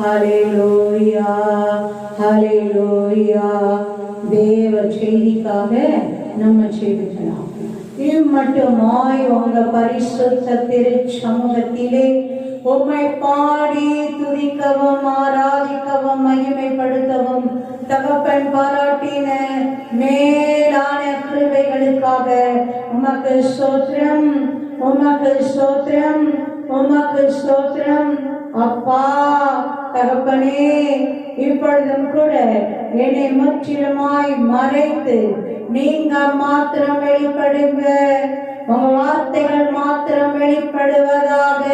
ஹல்லேலூயா ஹல்லேலூயா. தேவ செய்திக்காக நம்ம செய்திக்கலாம். இம்மட்டுமாய் உங்க பரிசுத்த திருச்சமூகத்திலே உம்மை பாடி துதிக்கவும் ஆராதிக்கவும் மகிமைப்படுத்தவும் தகப்பன் பாராட்டின மேலான கிருபைகளுக்காக உமக்கு ஸ்தோத்திரம், உமக்கு ஸ்தோத்திரம், உமக்கு ஸ்தோத்திரம். அப்பா தகப்பனே, இப்பொழுதும் கூட என்னை முற்றிலுமாய் மறைத்து நீங்க மாத்திரம் வெளிப்படுங்க. உங்க வார்த்தைகள் மாத்திரம் வெளிப்படுவதாக.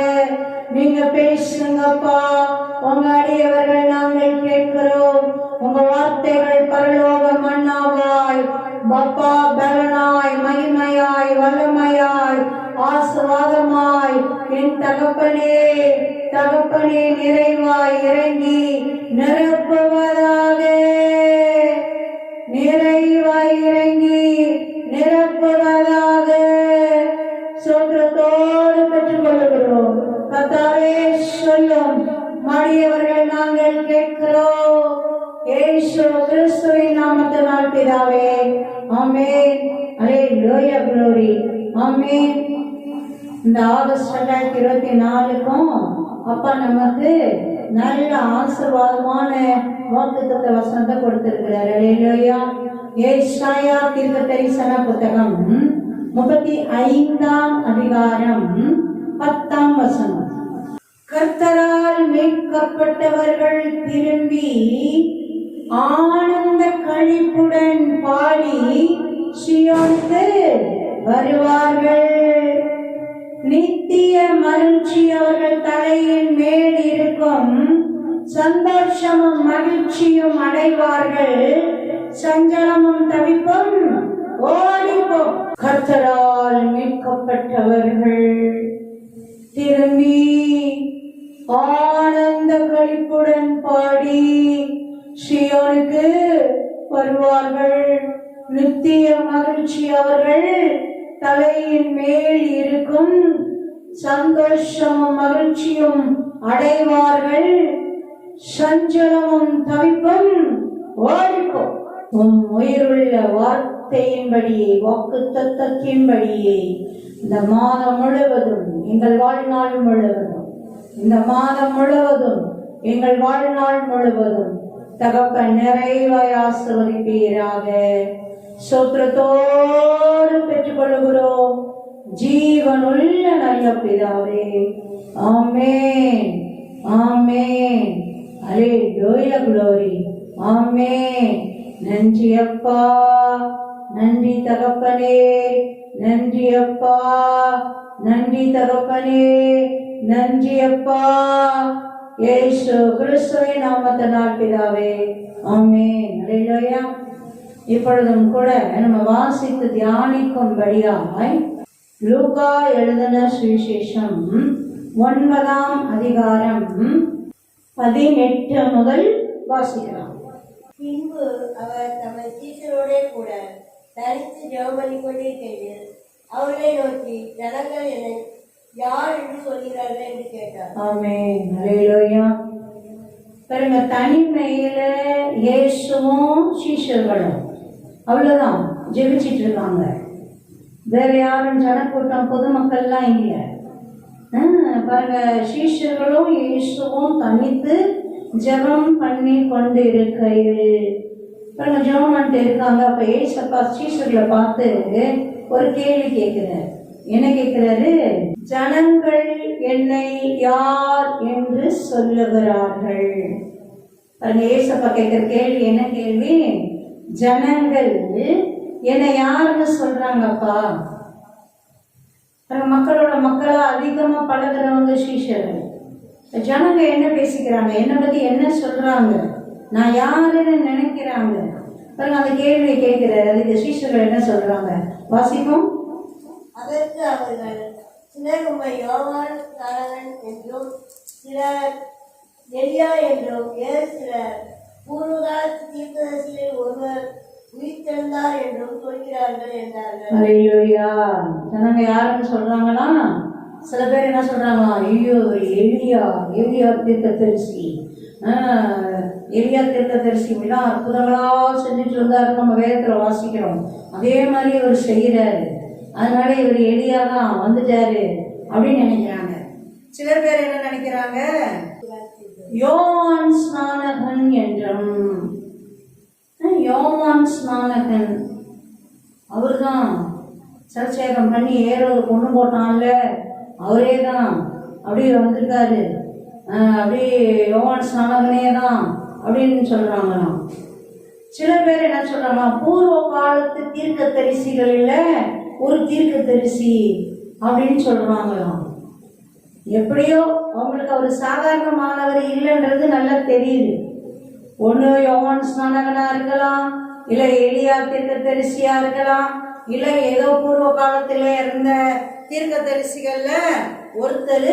நீங்க பேசுங்கப்பா. உங்க அடியவர்கள் நாங்கள் கேட்கிறோம். உங்க வார்த்தைகள் பரலோக மன்னாவாய் பப்பா பலனாய் மகிமையாய் வல்லமையாய் ஆசீர்வாதமாய் என் தகப்பனே தகப்பனே நிறைவாய் இறங்கி நிரப்புவதாக. நிறைவாய் இறங்கி நிரப்புவதாக. சோத்திரத்தோடு பெற்றுக் கொள்கிறோம். கர்த்தாவே சொல்லும் மடியவர்கள் நாங்கள் கேட்கிறோம். இயேசு கிறிஸ்துவின் நாமத்தினால் பிதாவே, ஆமென். ஹல்லேலூயா, glory, ஆமென். இந்த ஆகஸ்ட் 2024க்கும் அப்பா நமக்கு நல்ல ஆசீர்வாதமான வாக்குத்தத்த வசனத்தை கொடுத்திருக்கிறார். ஹல்லேலூயா. ஏசாயா தீர்க்கதரிசன புத்தகம் 35ஆம் அதிகாரம் 10ஆம் வசனம். கர்த்தரால் மீட்கப்பட்டவர்கள் திரும்பி ஆனந்த களிப்புடன் பாடி சீயோனுக்கு வருவார்கள். நித்திய மகிழ்ச்சி அவர்கள் தலையின் மேல் இருக்கும். சந்தோஷமும் மகிழ்ச்சியும் அடைவார்கள். சஞ்சலமும் தவிப்பும் ஓடிப்போம். கர்த்தரால் மீட்கப்பட்டவர்கள் திரும்பி ஆனந்த களிப்புடன் பாடி சீயோனுக்கு வருவார்கள். நித்திய மகிழ்ச்சி அவர்கள் தலையின் மேல் இருக்கும். சந்தோஷமும் மகிழ்ச்சியும் அடைவார்கள். சஞ்சலமும் தவிப்பும் ஓடிப்போம். உம் உயிருள்ள வார்த்தையின்படியே வாக்குத்தத்தத்தின்படியே இந்த மாதம் முழுவதும் எங்கள் வாழ்நாள் முழுவதும் இந்த மாதம் முழுவதும் எங்கள் வாழ்நாள் முழுவதும் தகப்பன் நிறைவாய் ஆசீர்வதிப்பீராக. சோத்திரத்தோடு பெற்றுக் கொள்கிறோம் ஜீவனுள்ள நல்ல பிதாவே, ஆமென் ஆமென். ஹல்லேலூயா, glory, ஆமென். நன்றி அப்பா, நன்றி தகப்பனே, நன்றி அப்பா, நன்றி தகப்பனே, நன்றி அப்பா. இயேசு கிறிஸ்துவின் நாமத்தினால் பிதாவே, ஆமென். ஹல்லேலூயா. இப்பொழுதும் கூட நம்ம வாசித்து தியானிக்கும்படியாய் லூக்கா எழுதின சுவிசேஷம் 9ஆம் அதிகாரம் 18 முதல் வாசிக்கலாம். பின்பு அவர் தமது சீஷரோடே கூட தரித்து ஜெபம் பண்ணிக் கொண்டிருக்கையில் அவர்களை நோக்கி, ஜனங்கள் என்னை யார் என்று சொல்கிறார்கள் என்று கேட்டார். ஆமென். ஹல்லேலூயா. பாருங்க, தனிமையில இயேசுவும் சீஷர்களும் அவ்வளவுதான் ஜெபிச்சிட்டு இருக்காங்க. வேற யாரும் ஜனக்கூட்டம் பொதுமக்கள்லாம் இல்லை. பாருங்க, சீஷர்களும் இயேசுவும் தனித்து ஜெபம் பண்ணி கொண்டு இருக்கையில் பாருங்க ஜெபம் பண்ணிட்டு இருக்காங்க. அப்ப ஏசப்பா சீஷர்களை பார்த்து ஒரு கேள்வி கேட்கிறார். என்ன கேட்கிறாரு? ஜனங்கள் என்னை யார் என்று சொல்லுகிறார்கள். பாருங்க, ஏசப்பா கேட்கிற கேள்வி என்ன கேள்வி? ஜனங்கள் என்னை யாருன்னு சொல்றாங்கப்பா. மக்களோட மக்களா அதிகமா பழகிறவங்க சீஷர்கள். ஜனங்க என்ன பேசிக்கிறாங்க, என்ன பத்தி என்ன சொல்றாங்க, நான் யாருன்னு நினைக்கிறாங்க. பாருங்க, அந்த கேள்வியை கேட்கிறார். அதுக்கு சீஷர்கள் என்ன சொல்றாங்க வாசிப்போம். அதற்கு அவர்கள், சிலர் உம்மை யோவான் ஸ்நானகன் என்றும், சிலர் எலியா என்றும், வேறு சிலர் பூர்வகால தீர்க்கதரிசிகளில் ஒருவர் உயிர்த்தெழுந்தார் என்றும் சொல்கிறார்கள் என்றார்கள். அல்லேலூயா. ஜனங்க யாருன்னு சொல்றாங்கன்னா, சில பேர் என்ன சொல்றாங்களா, ஐயோ எலியா தீர்க்கதரிசி, எலியா தீர்க்கதரிசி விழா அற்புதங்களா செஞ்சுட்டு இருந்தாரு, நம்ம வேதத்துல வாசிக்கிறோம். அதே மாதிரி இவர் செய்கிறாரு. அதனால இவர் எலியா தான் வந்துட்டாரு அப்படின்னு நினைக்கிறாங்க. சிலர் பேர் என்ன நினைக்கிறாங்க, யோவான் ஸ்நானகன் என்றும். யோவான் ஸ்நானகன் அவர்தான் சலசேகம் பண்ணி ஏரோது கொண்டு போட்டான்ல, அவரே தான் அப்படி வந்திருக்காரு, அப்படி யோவான் ஸ்நானகனே தான் அப்படின்னு சொல்றாங்களாம். சில பேர் என்ன சொல்றாங்க, பூர்வ காலத்து தீர்க்க தரிசிகளில் ஒரு தீர்க்க தரிசி அப்படின்னு சொல்றாங்களாம். எப்படியோ அவங்களுக்கு அவர் சாதாரணமானவர் இல்லைன்றது நல்லா தெரியுது. ஒன்று யோவான் ஸ்நானகனா இருக்கலாம், இல்லை எலியா தீர்க்க தரிசியா இருக்கலாம், இல்லை ஏதோ பூர்வ காலத்தில் இருந்த தீர்க்க தரிசிகள்ல ஒருத்தர்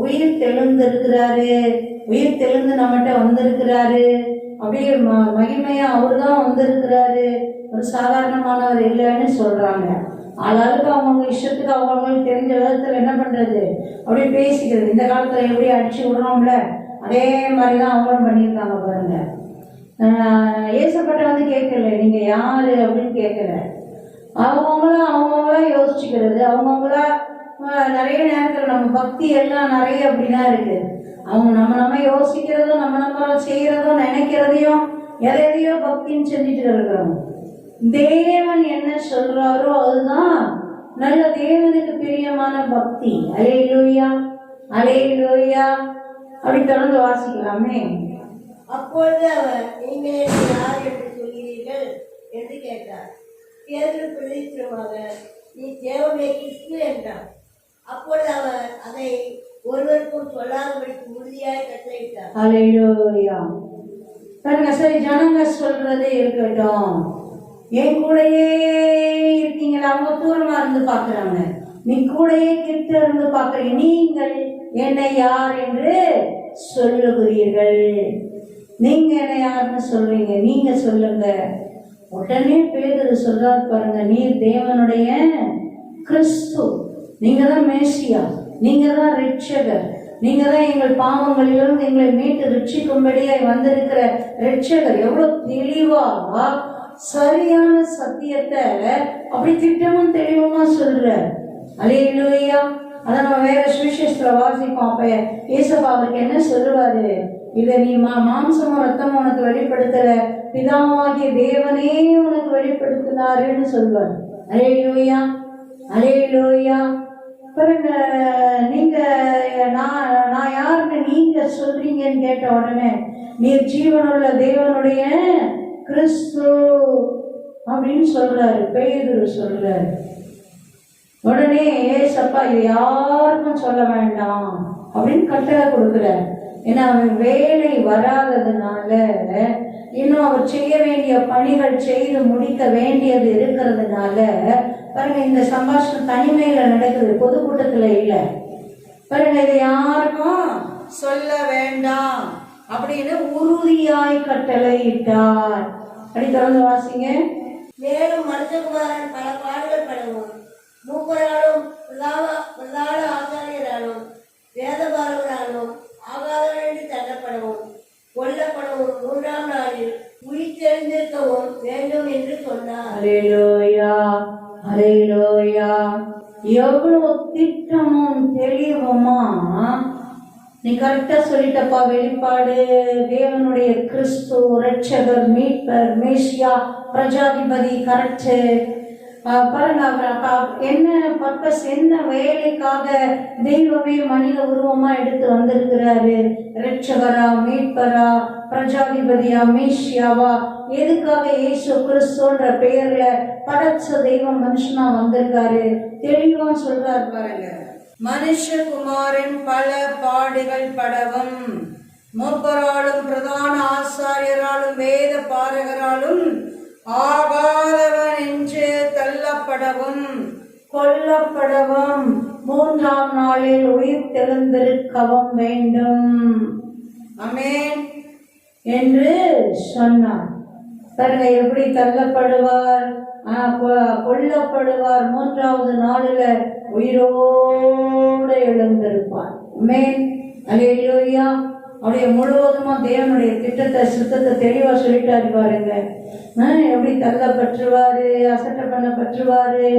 உயிர் தெழுந்திருக்கிறாரு, உயிர் தெழுந்து நம்மகிட்ட வந்திருக்கிறாரு, அப்படியே மகிமையா அவரு தான் வந்திருக்கிறாரு, ஒரு சாதாரணமானவர் இல்லைன்னு சொல்றாங்க. ஆளாளுக்கு அவங்கவுங்க இஷ்டத்துக்கு அவங்களுக்கு தெரிஞ்ச விதத்துல என்ன பண்றது, அப்படியே பேசிக்கிறது. இந்த காலத்துல எப்படி அடிச்சு விடுறோம்ல, அதே மாதிரிதான் அவங்களும் பண்ணியிருக்காங்க பாருங்க. ஏசப்பட்ட வந்து கேட்கல நீங்க யாரு அப்படின்னு கேட்கல, அவங்கவுங்களா யோசிச்சுக்கிறது. அவங்கவுங்களா நிறைய நேரத்தில் நம்ம பக்தி எல்லாம் நிறைய அப்படிதான் இருக்கு. அவங்க நம்ம யோசிக்கிறதும் நம்ம செய்யறதும் நினைக்கிறதையும் எதையோ பக்தின்னு செஞ்சுட்டு இருக்கிறோம். தேவன் என்ன சொல்றாரோ அதுதான் நல்ல தேவனுக்கு பிரியமான பக்தி. அல்லேலூயா அல்லேலூயா. அப்படி தொடர்ந்து வாசிக்கலாமே. அப்பொழுது அவர், நீங்கள் என்னை யார் என்று சொல்கிறீர்கள் என்று கேட்டார். பேதுரு பிரதித்திரமாக, நீ தேவனுடைய கிறிஸ்து என்றார். அப்பொழுது அவர் அதை ஒருவருக்கும் சொல்லாதபடிக்கு உறுதியாய் கட்டளையிட்டார். அல்லேலூயா. பாருங்க, சரி ஜனங்க சொல்றது இருக்கட்டும், என் கூடயே இருக்கீங்களா, அவங்க தூரமா இருந்து பாக்குறாங்க, நீ கூடயே கிட்ட இருந்து பாக்குறீங்க, நீங்கள் என்னை யார் என்று சொல்லுகிறீர்கள், நீங்க என்ன யாருன்னு சொல்றீங்க, நீங்க சொல்லுங்க. உடனே பேதுரு சொல்றாரு பாருங்க, நீர் தேவனுடைய கிறிஸ்து, நீங்க தான் மேசியா, நீங்க தான் ரட்சகர், நீங்க தான் எங்கள் பாவங்களிலிருந்து எங்களை மீட்டு ரட்சிக்கும்படியாய் வந்திருக்கிற ரட்சகர். எவ்வளவு தெளிவா சரியான சத்தியத்தை அப்படி திட்டமும் தெளிவுமா சொல்ற. அல்லேலூயா. அதான் நம்ம வேற சுவிசேஷத்துல வாசிப்போம். அப்ப ஏசப்பா அவருக்கு என்ன சொல்லுவாரு, இதை நீ மாம்சமும் ரத்தமும் உனக்கு வெளிப்படுத்தல, பிதாவாகிய தேவனே உனக்கு வெளிப்படுத்தினாருன்னு சொல்வார். அல்லேலூயா அல்லேலூயா. பாருங்க, நீங்க நான் யாருன்னு நீங்க சொல்றீங்கன்னு கேட்ட உடனே, நீர் ஜீவனுள்ள தேவனுடைய கிறிஸ்து அப்படின்னு சொல்றாரு, பேதுரு சொல்றாரு. உடனே ஏசப்பா இது யாருக்கும் சொல்ல வேண்டாம் அப்படின்னு கட்டளை கொடுக்குறாரு. ஏன்னா அவன் வேலை வராததுனால, இன்னும் அவர் செய்ய வேண்டிய பணிகள் செய்து முடிக்க வேண்டியது இருக்கிறதுனால, பாருங்க இந்த சம்பாஷணம் தனிமையில நடக்குது, பொதுக்கூட்டத்துல இல்ல. பாருங்க, இதை யாருக்கும் சொல்ல வேண்டாம் அப்படின்னு உறுதியாய் கட்டளை இட்டார். அப்படி தொடர்ந்து வாசிங்க. மேலும் மனுஷகுமாரன் பல பாடுகள் படவும், மூப்பராலும் பிரதான ஆசாரியராலும் வேதபாரகராலும் ஆகாதவர்கள் தள்ளப்படவும் கொல்லப்படவும் 3ஆம் நாளில் உயிர்த்தெழுந்திருக்கவும் வேண்டும் என்று சொன்னார். அல்லேலூயா அல்லேலூயா. எவ்வளவு திட்டமும் தெளிவுமா நீ கரெக்டா சொல்லிட்டப்பா. வெளிப்பாடு தேவனுடைய கிறிஸ்து, ரட்சகர், மீட்பர், மேசியா, பிரஜாதிபதி. கரெக்டு. பாருங்க, என்ன பர்பஸ், என்ன வேலைக்காக தெய்வமே மனித உருவமா எடுத்து வந்திருக்கிறாரு, ரட்சகரா, மீட்பரா, பிரஜாதிபதியா, மேசியாவா, எதுக்காக இயேசு கிறிஸ்துன்ற பெயர்ல படைச்ச தெய்வம் மனுஷனா வந்திருக்காரு, தெளிவா சொல்றாரு பாருங்க. மனுஷகுமாரன் பல பாடுகள் படவும், மூப்பராலும் பிரதான ஆசாரியராலும் வேத பாரகராலும் ஆகாதவன் என்று தள்ளப்படவும் கொல்லப்படவும் 3ஆம் நாளில் உயிர் தெழுந்திருக்கவும் வேண்டும். ஆமென் என்று சொன்னார். பாருங்க, எப்படி தள்ளப்படுவார், கொல்லப்படுவார், 3ஆவது நாளில் உயிரோடு எழுந்திருப்பார். ஆமென் அல்லேலூயா. அப்படியே முழுவதுமா தேவனுடைய திட்டத்தை சுத்தத்தை தெளிவா சொல்லிட்டாரு பாருங்க. எப்படி தள்ளப்பட்டுருவாரு, அசட்டை பண்ணப்பட்டுருவாரு,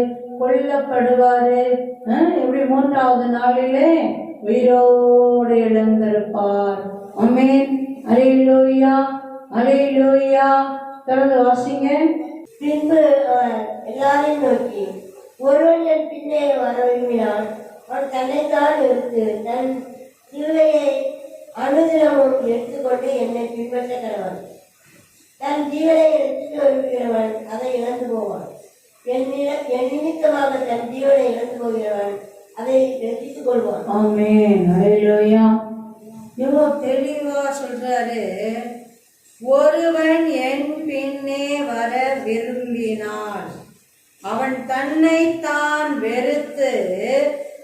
கொல்லப்படுவாரு, எப்படி 3வது நாளிலே உயிரோடு எழுந்திருப்பார். ஆமென். அல்லேலூயா, அல்லேலூயா. தொடர்ந்து வாசிங்க. பின்பு அவர் எல்லாரையும் நோக்கி, ஒருவன் என் பின்னே வர விரும்பினான், அவன் தன்னைத்தான் எடுத்து தன் சிலுவையை அனுதினமும் எடுத்துக்கொண்டு என்னை பின்பற்ற கடவன். தன் ஜீவனை எடுத்துட்டு வருகிறவன் அதை இழந்து போவான். என் நிமித்தமாக தன் ஜீவனை இழந்து போகிறவன் அதை ரசித்துக் கொள்வான். ஆமென். அல்லேலூயா. எவ்வளவு தெளிவா சொல்றாரு. ஒருவன் என் பின்னே வர விரும்பினான், அவன் தன்னைத்தான் வெறுத்து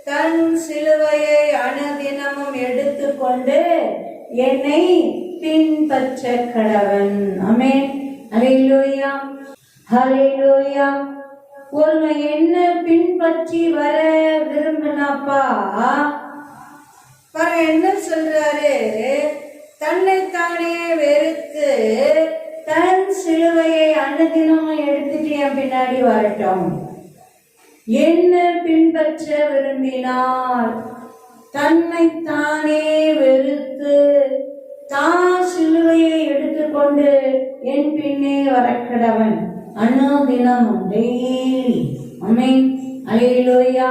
தன் சிலுவையை அனுதினமும் எடுத்துக்கொண்டு என்னை பின்பற்ற கடவன். ஆமென். அல்லேலூயா, அல்லேலூயா. ஒருவன் என்ன பின்பற்றி வர விரும்பினாப்பா, பாரு என்ன சொல்றாரு. தன்னைத்தானே வெறுத்து தன் சிலுவையை அனுதினமும் எடுத்துட்டு என் பின்னாடி வரட்டும். என்ன பின்பற்ற விரும்பினார், தன்னைத்தானே வெறுத்து தான் சிலுவையை எடுத்துக்கொண்டு என் பின்னே வரக்கடவன். அனுதினம் டெய்லி. ஆமென். அல்லேலூயா.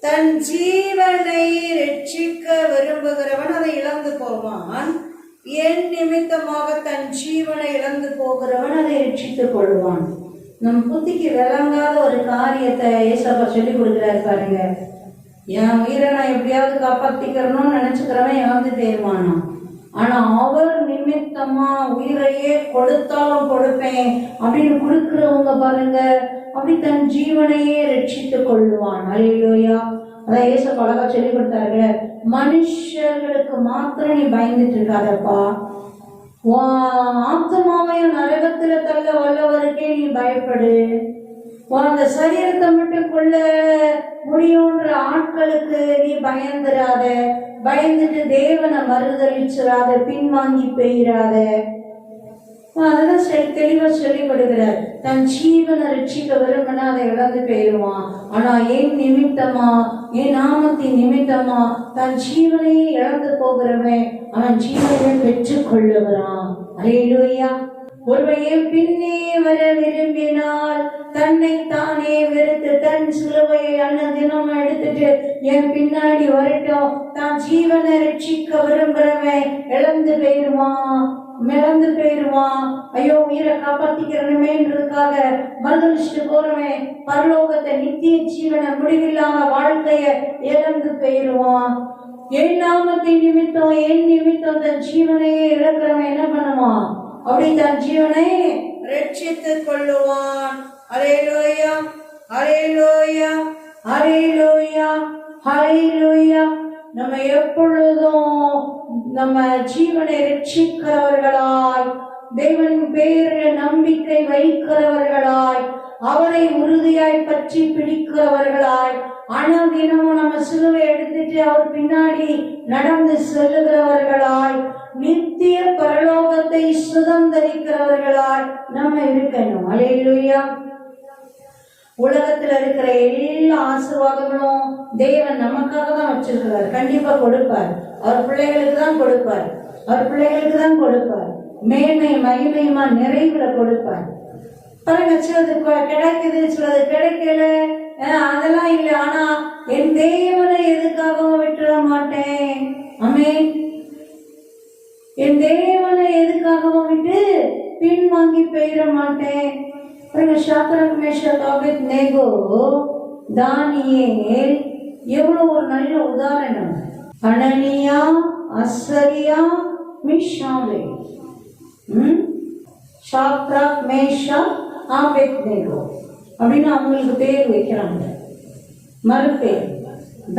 தன் ஜீவனை ரட்சிக்க விரும்புகிறவன் அதை இழந்து போவான். என் நிமித்தமாக தன் ஜீவனை இழந்து போகிறவன் அதை ரட்சித்துக் கொள்வான். நம் புத்திக்கு விளங்காத ஒரு காரியத்தை ஏசப்பா சொல்லி கொடுக்குறாரு பாருங்க. என் உயிரை நான் எப்படியாவது காப்பாத்திக்கிறணும்னு நினைச்சுக்கிறவன் இழந்து போயிருவானா. ஆனா அவர் நிமித்தமா உயிரையே கொடுத்தாலும் கொடுப்பேன் அப்படின்னு கொடுக்கிறவங்க பாருங்க, அப்படி தன் ஜீவனையே ரட்சித்துக் கொள்ளுவான். அல்லேலூயா. அதான் ஏசப்பா அழகா சொல்லி கொடுத்தாரு. மனுஷர்களுக்கு மாத்திரம் நீ பயந்துட்டு இருக்காதப்பா, ஆத்மாவையும் நரகத்துல தள்ள வல்லவருக்கே நீ பயப்படு. அந்த சரீரத்தை மட்டும் கொள்ள முடியும்ன்ற ஆட்களுக்கு நீ பயந்துராத. பயந்துட்டு தேவனை மறுதளிச்சிடாத, பின்வாங்கி போயிடாத. அதெல்லாம் தெளிவா சொல்லி கொடுக்கிறார். தன் ஜீவனை ரட்சிக்க விரும்பினா அதை இழந்து போயிடுவான். ஆனா என் நிமித்தமா, என் நாமத்தின் நிமித்தமா தன் ஜீவனையே இழந்து போகிறவன் அவன் ஜீவனை பெற்றுக் கொள்ளுகிறான். அல்லேலூயா. ஒருவன் என் பின்னே வர விரும்பினால் தன்னை தானே வெறுத்து தன் சிலுவையை அன்னதினம் எடுத்துட்டு என் பின்னாடி வரட்டும். தான் ஜீவனை ரட்சிக்க விரும்புறவன் இழந்து போயிடுவான், மிளந்து போயிடுவான். ஐயோ உயிரை காப்பாத்திக்கிறனுமேன்றதுக்காக மறுதளிச்சுட்டு போறவன் பரலோகத்தை, நித்திய ஜீவனை, முடிவில்லாம வாழ்க்கைய இழந்து போயிடுவான். என் நாமத்தின் நிமித்தம், என் நிமித்தம் தன் ஜீவனையே இழக்கிறவன் என்ன பண்ணுவான், அப்படி தன் ஜீவனை ரட்சித்துக் கொள்ளுவான். அல்லேலூயா, அல்லேலூயா, அல்லேலூயா, அல்லேலூயா. நம்ம எப்பொழுதும் நம்ம ஜீவனை ரட்சிக்கிறவர்களாய், தேவனின் பேரில் நம்பிக்கை வைக்கிறவர்களாய், அவரை உறுதியாய் பற்றி பிடிக்கிறவர்களாய், அனுதினமும் நம்ம சிலுவை எடுத்துட்டு அவர் பின்னாடி நடந்து செல்லுகிறவர்களாய், நித்திய பரலோகத்தை சுதந்திரிக்கிறவர்களாய் நம்ம இருக்கணும். அல்லேலூயா. உலகத்துல இருக்கிற எல்லா ஆசீர்வாதங்களும் தேவன் நமக்காக தான் வச்சிருக்கிறார். கண்டிப்பா கொடுப்பார். அவர் பிள்ளைகளுக்கு தான் கொடுப்பார். அவர் பிள்ளைகளுக்கு தான் கொடுப்பார். மேன்மை மகிமையுமா நிறைவுல கொடுப்பார். பாருங்க, சிலது கிடைக்குது, சிலது கிடைக்கல, அதெல்லாம் இல்லை. ஆனா என் தேவனை எதுக்காகவும் விட்டுற மாட்டேன். ஆமென். என் தேவனை எதுக்காகவும் விட்டு பின்வாங்கி போயிட மாட்டேன். ஷாத்ராக், மேஷாக், ஆபேத்நேகோ, தானியேல் எவ்வளவு ஒரு நல்ல உதாரணம். அனனியா, அசரியா, மிஷாவேல். ஷாத்ராக், மேஷாக், ஆபேத்நேகோ அப்படின்னு அவங்களுக்கு பேர் வைக்கிறாங்க, மறுபேர்.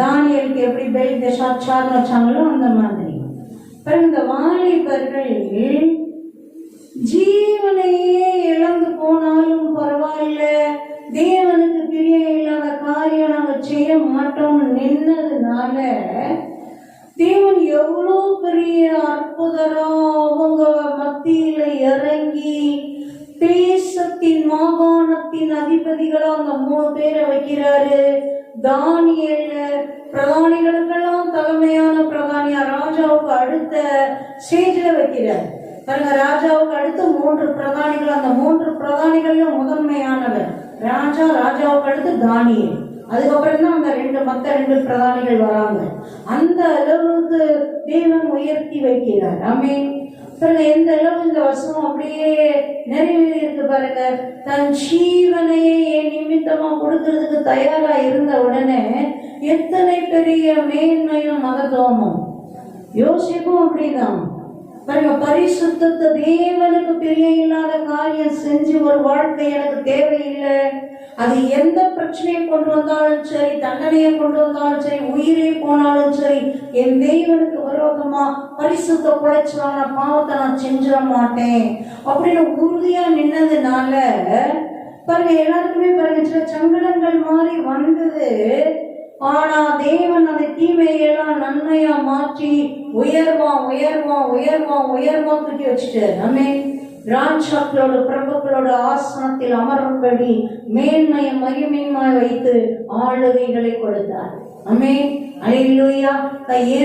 தானியலுக்கு எப்படி பெல்தெஷாத்சார்னு வச்சாங்களோ அந்த மாதிரி. இந்த வாலிபர்கள் ஜீவனையே இழந்து போனாலும் பரவாயில்ல, தேவனுக்கு பிரிய இல்லாத காரியம் நாங்க செய்ய மாட்டோம்னு நின்னதுனால தேவன் எவ்வளோ பெரிய அற்புதரா அவங்க மத்தியில இறங்கி தேசத்தின் மாகாணத்தின் அதிபதிகளா அந்த 3 பேரை வைக்கிறாரு. தானியேல பிரதானிகளுக்கெல்லாம் தலைமையான பிரதானியா ராஜாவுக்கு அடுத்த ஸ்டேஜ்ல வைக்கிறார். பாருங்க, ராஜாவுக்கு அடுத்து 3 பிரதானிகள். அந்த 3 பிரதானிகளும் முதன்மையானவர் ராஜா. ராஜாவுக்கு அடுத்து தானியேல். அதுக்கப்புறம் தான் அந்த மற்ற 2 பிரதானிகள் வராங்க. அந்த அளவுக்கு தேவன் உயர்த்தி வைக்கிறார். ஆமென். பாருங்க எந்த அளவு இந்த வசனம் அப்படியே நிறைவேறி இருக்கு பாருங்க. தன் ஜீவனையே என் நிமித்தமா கொடுக்கறதுக்கு தயாரா இருந்த உடனே எத்தனை பெரிய மேன்மையும் மகத்துவமும். யோசிப்பும் அப்படிதான் பாருங்க. பரிசுத்தத்தை தேவனுக்கு பிரிய இல்லாத காரியம் செஞ்சு ஒரு வாழ்க்கை எனக்கு தேவையில்லை. அது எந்த பிரச்சனையை கொண்டு வந்தாலும் சரி, தண்டனையை கொண்டு வந்தாலும் சரி, உயிரே போனாலும் சரி, என் தேவனுக்கு விரோதமா பரிசுத்த குலைச்சலான பாவத்தை நான் செஞ்சிட மாட்டேன் அப்படின்னு உறுதியா நின்னதுனால பாருங்க எல்லாருக்குமே பாருங்க சில சங்கடங்கள் மாறி வந்தது. ஆனா தேவன் அந்த தீமையெல்லாம் நன்மையா மாற்றி உயர்வா உயர்வா உயர்வா உயர்வா தூக்கி வச்சுட்டாரு. நம்ம ராஜாக்களோட பிரபுக்களோட ஆசனத்தில் அமரும்படி மேன்மையை மகிமையுமாய் வைத்து ஆளுகைகளை கொடுத்தார். ஆமென். அல்லேலூயா.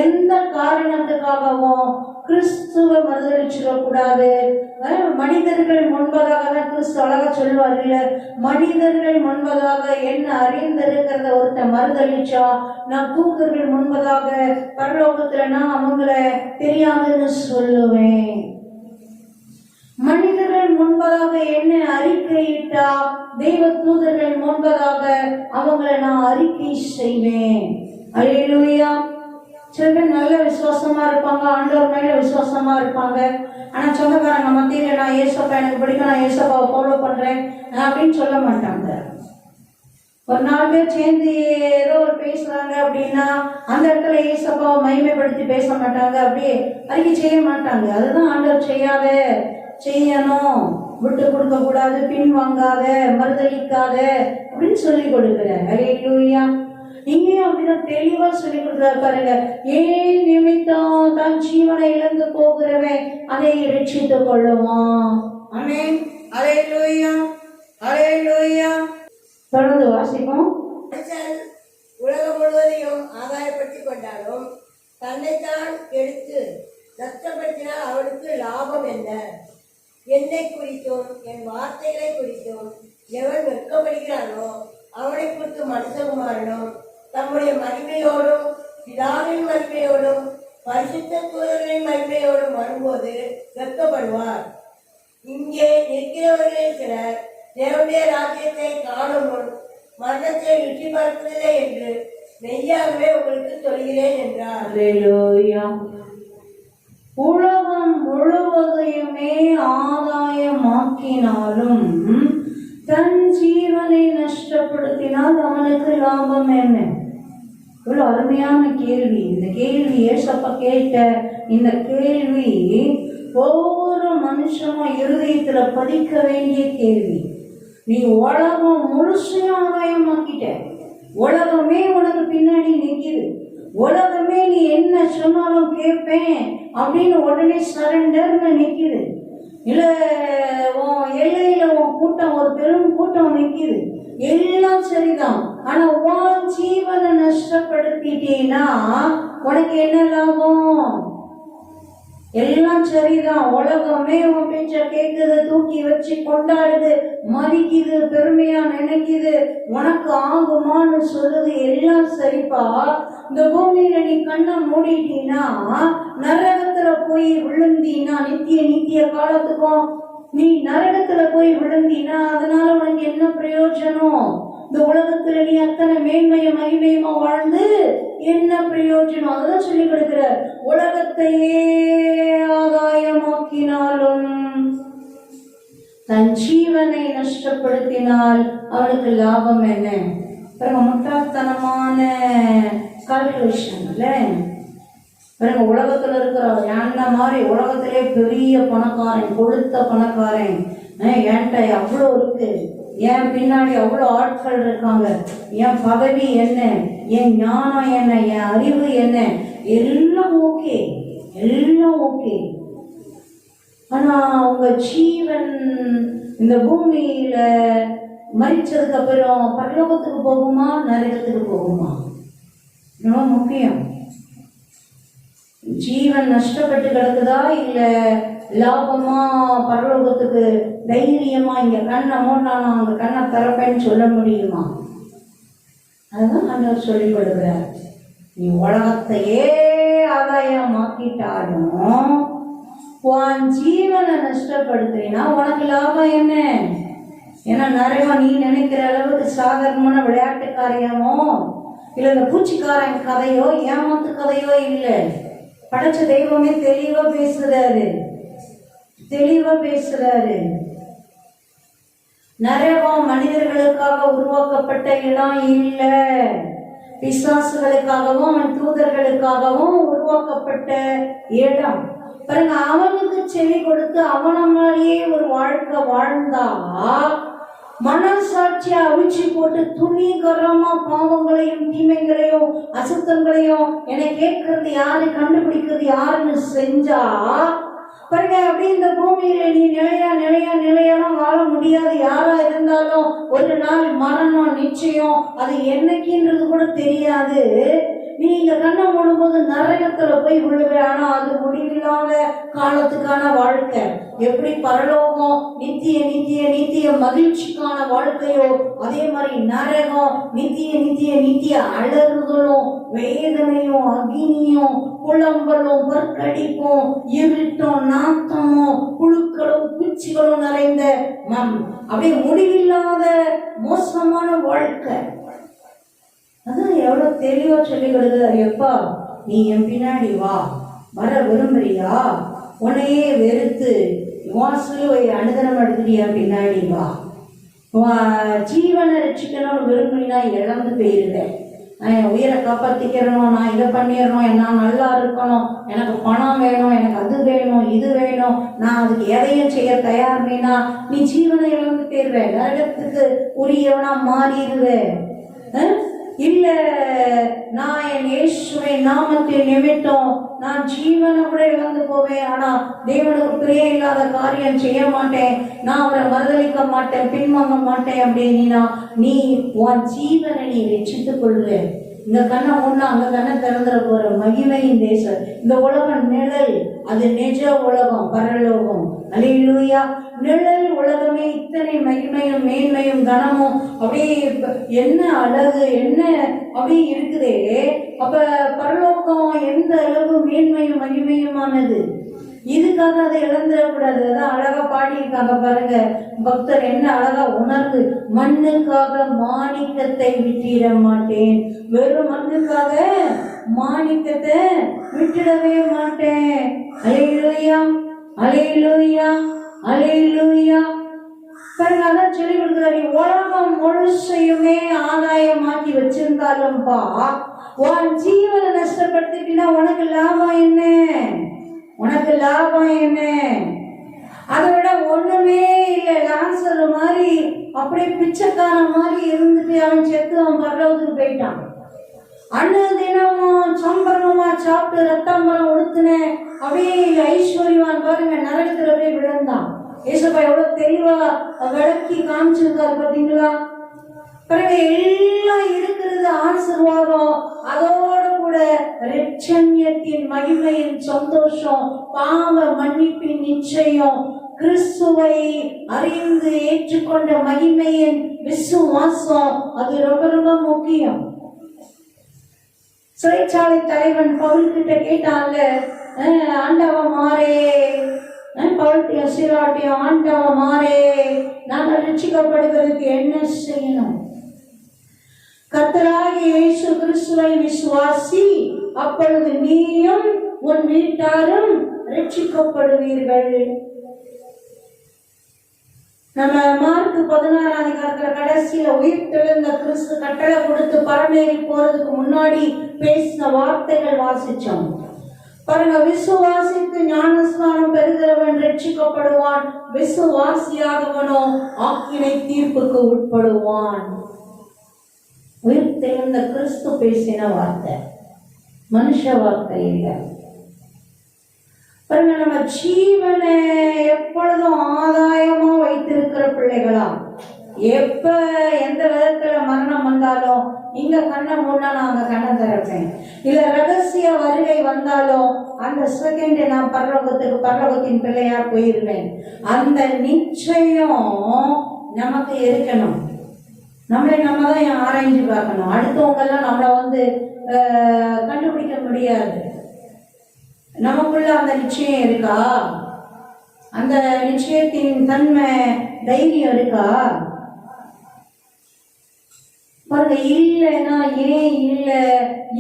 எந்த காரணத்துக்காகவும் கிறிஸ்துவ மறுதலிச்சிடக்கூடாது. மனிதர்கள் முன்பதாக தான் கிறிஸ்து அழகா சொல்லுவார் இல்ல, மனிதர்கள் முன்பதாக என்ன அறிந்திருக்கிறத ஒருத்தன் மறுதலிச்சா நான் தூதர்கள் முன்பதாக பரலோகத்துல நான் அவங்கள தெரியாதுன்னு சொல்லுவேன். மனிதர்கள் முன்பதாக என்ன அறிக்கையிட்டா தெய்வ தூதர்கள் முன்பதாக அவங்களை நான் அறிக்கை செய்வேன். அல்லேலூயா. சில பேர் நல்ல விசுவாசமா இருப்பாங்க, ஆண்டவர் மேல விசுவாசமா இருப்பாங்க. ஆனா சொந்தக்காரங்க மத்தியில நான் ஏசப்பா எனக்கு பிடிக்கும், நான் ஏசப்பாவை ஃபாலோ பண்றேன் அப்படின்னு சொல்ல மாட்டாங்க. ஒரு 4 பேர் சேர்ந்து ஏதோ ஒரு பேசுறாங்க அப்படின்னா அந்த இடத்துல ஏசப்பாவை மகிமைப்படுத்தி பேச மாட்டாங்க, அப்படியே அறிக்கை செய்ய மாட்டாங்க. அதுதான் ஆண்டவர் செய்யாத செய்யணும், விட்டு கொடுக்க கூடாது, பின் வாங்காத, மறுதளிக்காத அப்படின்னு சொல்லி கொடுக்குறாரு. அல்லேலூயா. இங்கேயும் அப்படிதான் தெளிவா சொல்லி கொடுக்குறாரு பாருங்க. ஏன் நிமித்தம் தன் ஜீவனை இழந்து போகிறவன் அதை ரட்சித்துக் கொள்ளுவான். ஆமென். அல்லேலூயா. அல்லேலூயா. தொடர்ந்து வாசிப்போம். உலகம் முழுவதையும் ஆதாயப்படுத்திக் கொண்டாலும் தன்னைத்தான் எடுத்து நஷ்டப்படுத்தினால் அவனுக்கு லாபம் என்ன? என்னை குறித்தும் என் வார்த்தைகளை குறித்தும் எவன் வெட்கப்படுகிறானோ அவனை குறித்து மனுஷகுமாரனும் தம்முடைய மகிமையோடும் பிதாவின் மகிமையோடும் பரிசுத்த தூதர்களின் மகிமையோடும் வரும்போது வெட்கப்படுவார். இங்கே நிற்கிறவர்களில் சிலர் தேவனுடைய ராஜ்யத்தை காணும் முன் மரணத்தை வெற்றி பார்ப்பதில்லை என்று மெய்யாகவே உங்களுக்கு சொல்கிறேன் என்றார். அல்லேலூயா. உலகம் முழுவதையுமே ஆதாயமாக்கினாலும் தன் ஜீவனை நஷ்டப்படுத்தினால் அவனுக்கு லாபம் என்ன? இவ்வளவு அருமையான கேள்வி. இந்த கேள்வி ஏசப்பா கேட்ட இந்த கேள்வி ஒவ்வொரு மனுஷனும் இருதயத்துல பதிக்க வேண்டிய கேள்வி. நீ உலகம் முழுசையும் ஆதாயமாக்கிட்ட, உலகமே உனக்கு பின்னாடி நிற்கிது, உலகமே நீ என்ன சொன்னாலும் கேட்பேன் அப்படின்னு உடனே சரண்டர்னு நிற்கிது. இல்ல உன் எல்லையில உன் கூட்டம் ஒரு பெரும் கூட்டம் நிற்கிது, எல்லாம் சரிதான். ஆனா உன் ஜீவனை நஷ்டப்படுத்திட்டீன்னா உனக்கு என்ன லாபம்? எல்லாம் சரிதான், உலகமே உன் பேச்ச கேட்குது, தூக்கி வச்சு கொண்டாடுது, மதிக்குது, பெருமையா நினைக்குது, உனக்கு ஆகுமான்னு சொல்லுது, எல்லாம் சரிப்பா. இந்த பூமியில நீ கண்ணை மூடிட்டீன்னா நரகத்துல போய் விழுந்தீன்னா நித்திய காலத்துக்கும் நீ நரகத்துல போய் விழுந்தீன்னா அதனால உனக்கு என்ன பிரயோஜனம்? இந்த உலகத்துல நீ அத்தனை மேன்மையும் மகிமையுமா வாழ்ந்து என்ன பிரயோஜனம்? அதான் சொல்லி கொடுக்கிற. உலகத்தையே ஆதாயமாக்கினாலும் தன் ஜீவனை நஷ்டப்படுத்தினால் அவனுக்கு லாபம் என்ன? முட்டாள்தனமான கால்குலேஷன் இல்ல. உலகத்துல இருக்கிற என்ன மாதிரி உலகத்திலே பெரிய பணக்காரன், கொழுத்த பணக்காரன், என்கிட்ட அவ்வளோ இருக்கு, என் பின்னாடி அவ்வளோ ஆட்கள் இருக்காங்க, என் பதவி என்ன, என் ஞானம் என்ன, என் அறிவு என்ன, எல்லாம் ஓகே, எல்லாம் ஓகே. ஆனா உங்க ஜீவன் இந்த பூமியில மரிச்சதுக்கு அப்புறம் பரலோகத்துக்கு போகுமா, நரகத்துக்கு போகுமா? ரொம்ப முக்கியம். ஜீவன் நஷ்டப்பட்டு கிடக்குதா, இல்ல லாபமா பரலோகத்துக்கு தைரியமா இங்க கண்ணை மூடானா அந்த கண்ணை திறப்பேன்னு சொல்ல முடியுமா? அதுதான் ஆண்டவர் சொல்லிக் கொடுக்கிறார். நீ உலகத்தையே ஆதாயமாக்கிட்டாலும் உன் ஜீவனை நஷ்டப்படுத்தினா உனக்கு லாபம் என்ன? ஏன்னா நிறைய நீ நினைக்கிற அளவுக்கு சாதாரணமான விளையாட்டு காரியமோ இல்லை இந்த பூச்சிக்காரன் கதையோ ஏமாத்து கதையோ இல்லை. படைச்ச தெய்வமே தெளிவா பேசுறாரு, தெளிவா பேசுறாரு. நரகம் மனிதர்களுக்காக உருவாக்கப்பட்ட இடம் இல்ல, பிசாசுகளுக்காகவும் தூதர்களுக்காகவும் உருவாக்கப்பட்ட இடம். பாருங்க, அவனுக்கு செவி கொடுத்து அவன மாதிரியே ஒரு வாழ்க்கை வாழ்ந்தா மனசாட்சியை அவிச்சு போட்டு துணிகரமா பாவங்களையும் தீமைகளையும் அசுத்தங்களையும் என்னை கேட்கறது யாரு, கண்டுபிடிக்கிறது யாருன்னு செஞ்சா பாருங்க, அப்படி இந்த பூமியில நீ நிலையெல்லாம் வாழ முடியாது. யாரா இருந்தாலும் ஒரு நாள் மரணம் நிச்சயம், அது என்னைக்குன்றது கூட தெரியாது. நீ இங்க கண்ணை மூடும்போது நரகத்துல போய் விழுவே. ஆனா அது முடிவில்லாத காலத்துக்கான வாழ்க்கை. எப்படி பரலோகம் நித்திய நித்திய நித்திய மகிழ்ச்சிக்கான வாழ்க்கையோ, அதே மாதிரி நரகம் நித்திய நித்திய நித்திய அலறுதலும் வேதனையும் அக்னியும் புலம்பலும் பற்கடிப்பும் இருட்டும் நாத்தமும் புழுக்களும் பூச்சிகளும் நிறைந்த அப்படியே முடிவில்லாத மோசமான வாழ்க்கை. அதான் எவ்வளவு தெளிவா சொல்லி கொடுக்குறாரு. எப்பா நீ என் பின்னாடி வா, வர விரும்புறியா? உன்னையே வெறுத்து சிலுவை அனுதனம் எடுத்துட்டு என் பின்னாடி வா. ஜீவனை ரட்சிக்கணும்னு விரும்பினா இழந்து போயிருந்தேன். நான் என் உயிரை காப்பாற்றிக்கிறணும், நான் இதை பண்ணிடணும், நான் நல்லா இருக்கணும், எனக்கு பணம் வேணும், எனக்கு அது வேணும், இது வேணும், நான் அதுக்கு எதையும் செய்ய தயார்னா நீ ஜீவனை இழந்து போயிருவேன், நரகத்துக்கு உரியவனா மாறிடுவேன். இல்ல நான் என் இயேசுவை நாமத்தின் நிமித்தம் நான் ஜீவனை கூட இழந்து போவேன், ஆனா தேவனுக்கு பிரிய இல்லாத காரியம் செய்ய மாட்டேன், நான் அவரை மறுதளிக்க மாட்டேன், பின்வாங்க மாட்டேன் அப்படின்னா நீ உன் ஜீவனை நீ ரட்சித்துக் கொள்ற. இந்த கண்ணை ஒண்ணு அங்க கண்ணை திறந்துட போற மகிமையின் தேசம். இந்த உலகம் நிழல், அது நிஜ உலகம், பரலோகம். அல்லேலூயா. நிழல் உலகமே இத்தனை மகிமையும் மேன்மையும் கனமும் அப்படியே என்ன அழகு, என்ன அப்படியே இருக்குதே. அப்ப பரலோகம் எந்த அளவு மேன்மையும் மகிமையுமானது. இதுக்காக அதை இழந்துடக்கூடாது. அதான் அழகா பாடியிருக்காங்க பாருங்க, பக்தர் என்ன அழகா உணர்ந்து, மண்ணுக்காக மாணிக்கத்தை விட்டிட மாட்டேன். வெறும் மண்ணுக்காக மாணிக்கத்தை விட்டுடவே மாட்டேன். அல்லேலூயா, அல்லேலூயா, அல்லேலூயா. பாருங்க, அதான் சொல்லி கொடுக்குறாரு. உலகம் முழுசையுமே ஆதாயமாக்கி வச்சிருந்தாலும்பா உன் ஜீவனை நஷ்டப்படுத்திட்டீங்கன்னா உனக்கு லாபம் என்ன? உனக்கு லாபம் என்ன? அதை விட ஒண்ணுமே இல்லை. லாசரு மாதிரி அப்படியே பிச்சைக்காரன் மாதிரி இருந்துட்டு அவன் செத்து அவன் பரலோகத்துக்கு போயிட்டான். அண்ணு தினமும் சம்பரமா சாப்பிட்டு ரத்தாம்பரம் உடுத்துனேன் அப்படியே ஐஸ்வர்யவான் பாருங்க நரகத்துல போய் விழுந்தான். ஏசப்பா எவ்வளவு தெளிவா விளக்கி காமிச்சிருக்காரு பாத்தீங்களா? பிறகு எல்லாம் இருக்கிறது ஆசீர்வாதம், அதோட கூட இரட்சண்யத்தின் மகிமையின் சந்தோஷம், பாவ மன்னிப்பின் நிச்சயம், கிறிஸ்துவை அறிந்து ஏற்றுக்கொண்ட மகிமையின் விசுவாசம், அது ரொம்ப ரொம்ப முக்கியம். சிறைச்சாலை தலைவன் பவுல் கிட்ட கேட்டாங்க, ஆண்டவ மாறே, பவுல்டையும் சீராட்டையும் ஆண்டவ மாறே, நாங்கள் ரட்சிக்கப்படுவதற்கு என்ன செய்யணும்? கர்த்தராகிய இயேசு கிறிஸ்துவை விசுவாசி, அப்பொழுது நீயும் உன் வீட்டாரும் ரட்சிக்கப்படுவீர்கள். நம்ம மார்க் 16 அதிகாரத்துல கடைசியில உயிர் தெழுந்த கிறிஸ்து கட்டளை கொடுத்து பரமேறி போறதுக்கு முன்னாடி பேசின வார்த்தைகள் வாசிச்சோம் பாருங்க. விசுவாசித்து ஞானஸ்நானம் பெறுகிறவன் ரட்சிக்கப்படுவான், விசுவாசியாதவனோ ஆக்கினை தீர்ப்புக்கு உட்படுவான். உயிர் தெழுந்த கிறிஸ்து பேசின வார்த்தை. மனுஷ வார்த்தை இல்லை. பாருங்க, நம்ம ஜீவனை எப்பொழுதும் ஆதாயமா வைத்திருக்கிற பிள்ளைகளா, எப்ப எந்த விதத்துல மரணம் வந்தாலும் இங்க கண்ணை மூடா நான் அங்க கண்ணை திறப்பேன், இல்ல ரகசிய வருகை வந்தாலும் அந்த செகண்ட் நான் பரலோகத்தின் பிள்ளையா போயிருவேன். அந்த நிச்சயம் நமக்கு இருக்கணும். நம்மளை நம்ம தான் ஆராய்ஞ்சு பார்க்கணும். அடுத்தவங்க எல்லாம் நம்மளை கண்டுபிடிக்க முடியாது. நமக்குள்ள அந்த நிச்சயம் இருக்கா? அந்த நிச்சயத்தின் தன்மை தைரியம் இருக்கா? பாருங்க, இல்லைன்னா ஏன் இல்லை,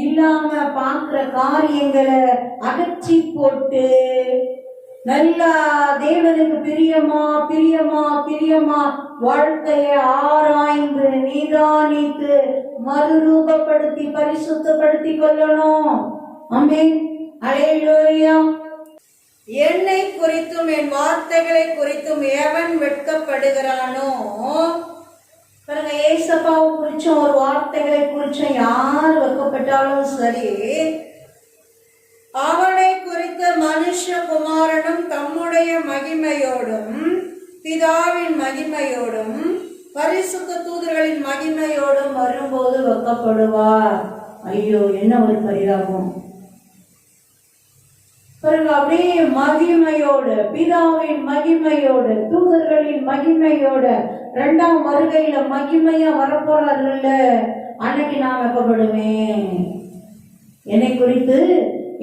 இல்லாம பார்க்கிற காரியங்களை அகற்றி போட்டு நல்லா தேவனுக்கு பிரியமா பிரியமா பிரியமா வாழ்க்கையை ஆராய்ந்து நிதானித்து மறுரூபப்படுத்தி பரிசுத்தப்படுத்தி கொள்ளணும். ஆமென். அல்லேலூயா. என்னை குறித்தும் என் வார்த்தைகளை குறித்தும் எவன் வெட்கப்படுகிறானோ, பாருங்க, ஏசப்பாவை குறிச்சும் ஒரு வார்த்தைகளை குறிச்சும் யார் வெட்கப்பட்டாலும் சரி, அவனை குறித்த மனுஷகுமாரனும் தம்முடைய மகிமையோடும் பிதாவின் மகிமையோடும் பரிசுத்த தூதர்களின் மகிமையோடும் வரும்போது வெட்கப்படுவார். ஐயோ, என்ன ஒரு பரிதாபம்! பாருங்க, அப்படியே மகிமையோடு, பிதாவின் மகிமையோடு, தூதர்களின் மகிமையோடு, இரண்டாம் வருகையில மகிமையா வரப்போறாருல்ல, அன்னைக்கு நான் வெட்கப்படுவேன். என்னை குறித்து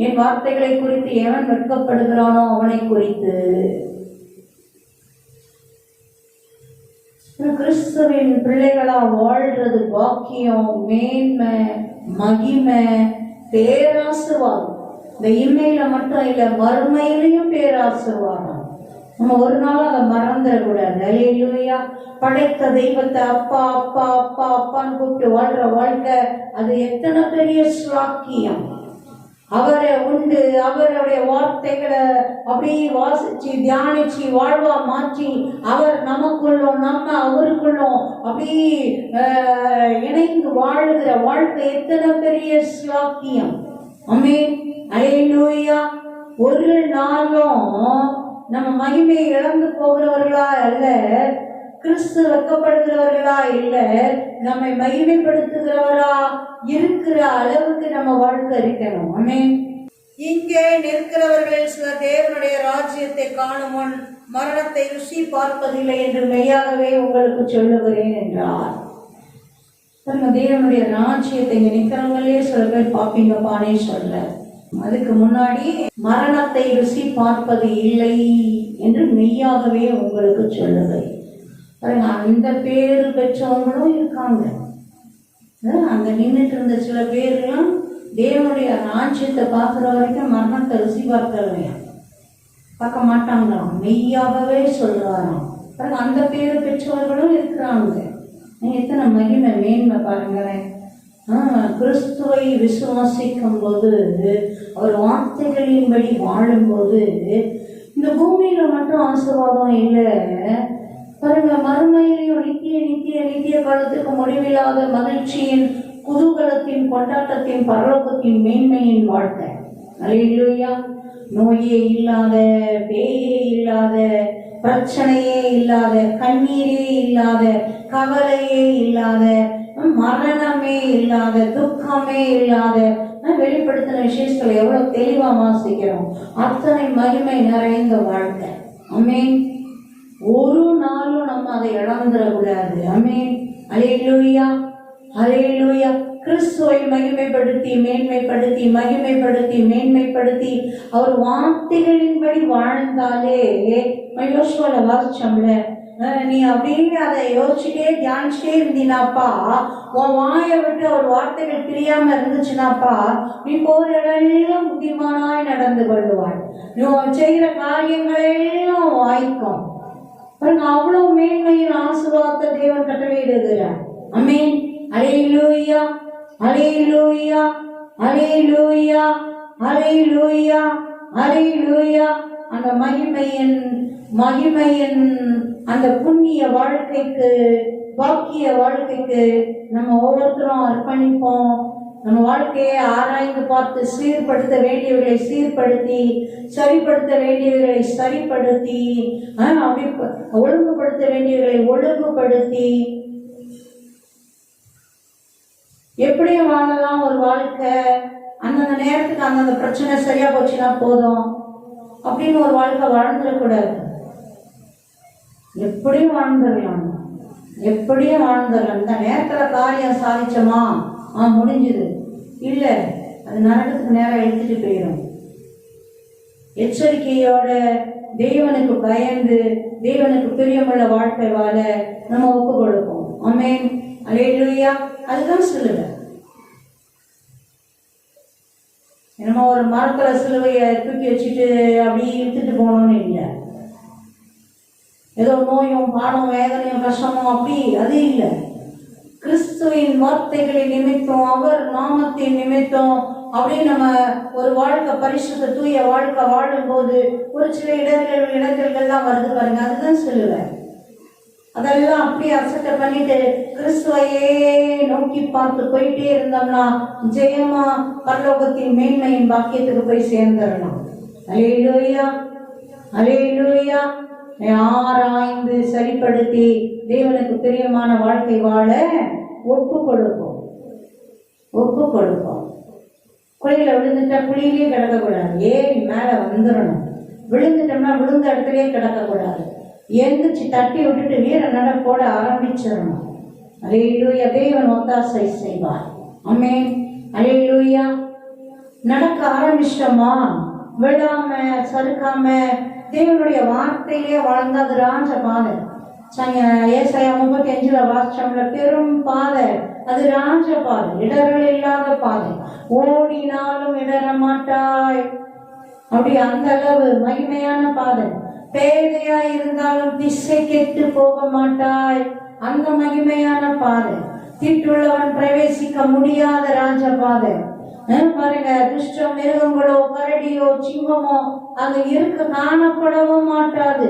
என் வார்த்தைகளை குறித்து எவன் வெட்கப்படுகிறானோ அவனை குறித்து. கிறிஸ்துவின் பிள்ளைகளா வாழ்றது பாக்கியம், மேன்மை, மகிமை, பேராசீர்வாதம். இந்த இம்மையில மட்டும் இல்ல, மறுமையிலையும் பேராசீர்வாதம். நம்ம ஒரு நாள் அதை மறந்துடக்கூடாது. அல்லேலூயா. படைத்த தெய்வத்தை அப்பா அப்பா அப்பா அப்பான்னு கூப்பிட்டு வாழ்ற வாழ்க்கை, அது எத்தனை பெரிய ஸ்லாக்கியம். அவரை உண்டு, அவருடைய வார்த்தைகளை அப்படியே வாசிச்சு தியானிச்சு வாழ்வா மாற்றி, அவர் நமக்குள்ளும் நம்ம அவருக்குள்ளும் அப்படியே இணைந்து வாழுகிற வாழ்க்கை எத்தனை பெரிய ஸ்லாக்கியம். ஆமென். அல்லேலூயா. ஒரு நாளும் நம்ம மகிமையை இழந்து போகிறவர்களா அல்ல, கிறிஸ்து வெட்கப்படுகிறவர்களா இல்ல, நம்மை மகிமைப்படுத்துகிறவரா இருக்கிற அளவுக்கு நம்ம வாழ்க்கை இருக்கணும். ஆமென். இங்கே நிற்கிறவர்களில் சிலர் தேவனுடைய ராஜ்யத்தை காணும் முன் மரணத்தை ருசி பார்ப்பதில்லை என்று மெய்யாகவே உங்களுக்கு சொல்லுகிறேன் என்றார். தேவனுடைய ராஜ்யத்தை இங்க நிற்கிறவங்களே சில பேர் பார்ப்பீங்கப்பானே சொல்ற. அதுக்கு முன்னாடி மரணத்தை ருசி பார்ப்பது இல்லை என்று மெய்யாகவே உங்களுக்கு சொல்லுகிறேன். அந்த பேரு பெற்றவங்களும் இருக்காங்க. அங்க நின்றுட்டு இருந்த சில பேர்லாம் தேவனுடைய ராஜ்யத்தை பார்க்குற வரைக்கும் மரணத்தை ருசி பார்க்கலையா, பார்க்க மாட்டாங்களாம். மெய்யாகவே சொல்றாராம். அந்த பேரு பெற்றவர்களும் இருக்கிறாங்க. எத்தனை மகிமை, மேன்மை பாருங்களேன். கிறிஸ்துவை விசுவாசிக்கும் போது, அவர் வார்த்தைகளின்படி வாழும்போது இந்த பூமியில மட்டும் ஆசீர்வாதம் இல்லை பாருங்க, மறுமையிலையும் நித்திய நித்திய நித்திய காலத்துக்கு முடிவில்லாத மகிழ்ச்சியின், குதூகலத்தின், கொண்டாட்டத்தின், பரலோகத்தின், மேன்மையின் வாழ்க்கை. அல்லேலூயா. நோயே இல்லாத, பேயே இல்லாத, பிரச்சனையே இல்லாத, கண்ணீரே இல்லாத, கவலையே இல்லாத, மரணமே இல்லாத, துக்கமே இல்லாத, வெளிப்படுத்தின விசேஷங்களை எவ்வளவு தெளிவா வாசிக்கிறோம். அத்தனை மகிமை நிறைந்த வாழ்க்கை. ஆமென். ஒரு நாளும் நம்ம அதை இழந்துடக்கூடாது. ஆமென். அல்லேலூயா. அல்லேலூயா. கிறிஸ்துவை மகிமைப்படுத்தி மேன்மைப்படுத்தி மகிமைப்படுத்தி மேன்மைப்படுத்தி அவர் வார்த்தைகளின்படி வாழ்ந்தாலே, யோசுவால வாசிச்சோம்ல, நீ அப்படின்னு அதை யோசிச்சுட்டே தியானிச்சுட்டே இருந்தீனாப்பா, உன் வாயை விட்டு அவர் வார்த்தைகள் பிரியாம இருந்துச்சுனாப்பா, நீ போற இடமெல்லாம் புத்திமானாய் நடந்து கொள்ளுவாள். நீ செய்கிற காரியங்களெல்லாம் வாய்க்கும். அவ்வளவு மேன்மையின் ஆசீர்வாதத்தை தேவன் கட்டளையிடுகிறார். ஆமென். அல்லேலூயா. அல்லேலூயா. அல்லேலூயா. அல்லேலூயா. அல்லேலூயா. அந்த மகிமையின் அந்த புண்ணிய வாழ்க்கைக்கு, பாக்கிய வாழ்க்கைக்கு நம்ம ஒவ்வொருத்தரும் அர்ப்பணிப்போம். நம்ம வாழ்க்கையை ஆராய்ந்து பார்த்து சீர்படுத்த வேண்டியவர்களை சீர்படுத்தி, சரிப்படுத்த வேண்டியவர்களை சரிப்படுத்தி, அப்படி ஒழுங்குபடுத்த வேண்டியவர்களை ஒழுங்குபடுத்தி, எப்படியும் வாழலாம் ஒரு வாழ்க்கை. அந்தந்த நேரத்துக்கு அந்தந்த பிரச்சனை சரியா போச்சுன்னா போதும் அப்படின்னு ஒரு வாழ்க்கை வாழ்ந்துடக்கூடாது. எப்படியும் வாழ்ந்துடலாம், எப்படியும் வாழ்ந்துடலாம். இந்த நேரத்துல காரியம் சாதிச்சோமா, முடிஞ்சது இல்லை, அது நரகத்துக்கு நேரம் எடுத்துட்டு போயிடும். எச்சரிக்கையோட தேவனுக்கு பயந்து தேவனுக்கு பிரியமுள்ள வாழ்க்கை வாழ நம்ம ஒப்பு கொடுப்போம். ஆமென், அல்லேலூயா. அதுதான் சிலுவை. என்னமோ ஒரு மரத்துல சிலுவையை தூக்கி வச்சுட்டு அப்படியே இழுத்துட்டு போகணும்னு இல்லை. ஏதோ நோயும் பாடும் வேதனையும் கஷ்டமும் அப்படி அது இல்லை. கிறிஸ்துவின் வார்த்தைகளின் நிமித்தம், அவர் நாமத்தின் நிமித்தம் அப்படி நம்ம ஒரு வாழ்க்கை பரிசுத்த தூய வாழ்க்கை வாழும்போது ஒரு சில இடர்கள்லாம் வருது பாருங்க, அதுதான் சிலுவை. அதெல்லாம் அப்படியே அசட்டை பண்ணிட்டு கிறிஸ்துவையே நோக்கி பார்த்து போயிட்டே இருந்தோம்னா ஜெயமா பரலோகத்தின் மேன்மையின் பாக்கியத்துக்கு போய் சேர்ந்துடலாம். அல்லேலூயா, அல்லேலூயா. ஆராய்ந்து சரிப்படுத்தி தேவனுக்கு பிரியமான வாழ்க்கை வாழ ஒப்பு கொடுப்போம், ஒப்பு கொடுப்போம். குழியில விழுந்துட்டா குழியிலே கிடக்கக்கூடாது, ஏறி மேல வந்துடணும். விழுந்துட்டோம்னா விழுந்த இடத்துலயே கிடக்கக்கூடாது, எந்திரிச்சு தட்டி விட்டுட்டு வீர நட போட ஆரம்பிச்சிடணும். அல்லேலூயா. தேவன் ஒத்தாசை செய்வார். ஆமென், அல்லேலூயா. நடக்க ஆரம்பிச்சிட்டோமா, விழாம சறுக்காம தேவனுடைய வார்த்தையிலே வாழ்ந்தா அது ராஜ பாதை. ஏசாயா 35 வாசம்ல பெரும் பாதை, அது ராஜ பாதை, இடர்கள் இல்லாத பாதை. ஓடினாலும் இடர மாட்டாய், அப்படி அந்த அளவு மகிமையான பாதை. பேதையா இருந்தாலும் திசை கெட்டு போக மாட்டாய், அந்த மகிமையான பாதை. தீட்டுள்ளவன் பிரவேசிக்க முடியாத ராஜ பாதை. பாருங்க, துஷ்ட மிருகங்களோ கரடியோ சிங்கமோ அங்க இருக்க காணப்படவும் மாட்டாது.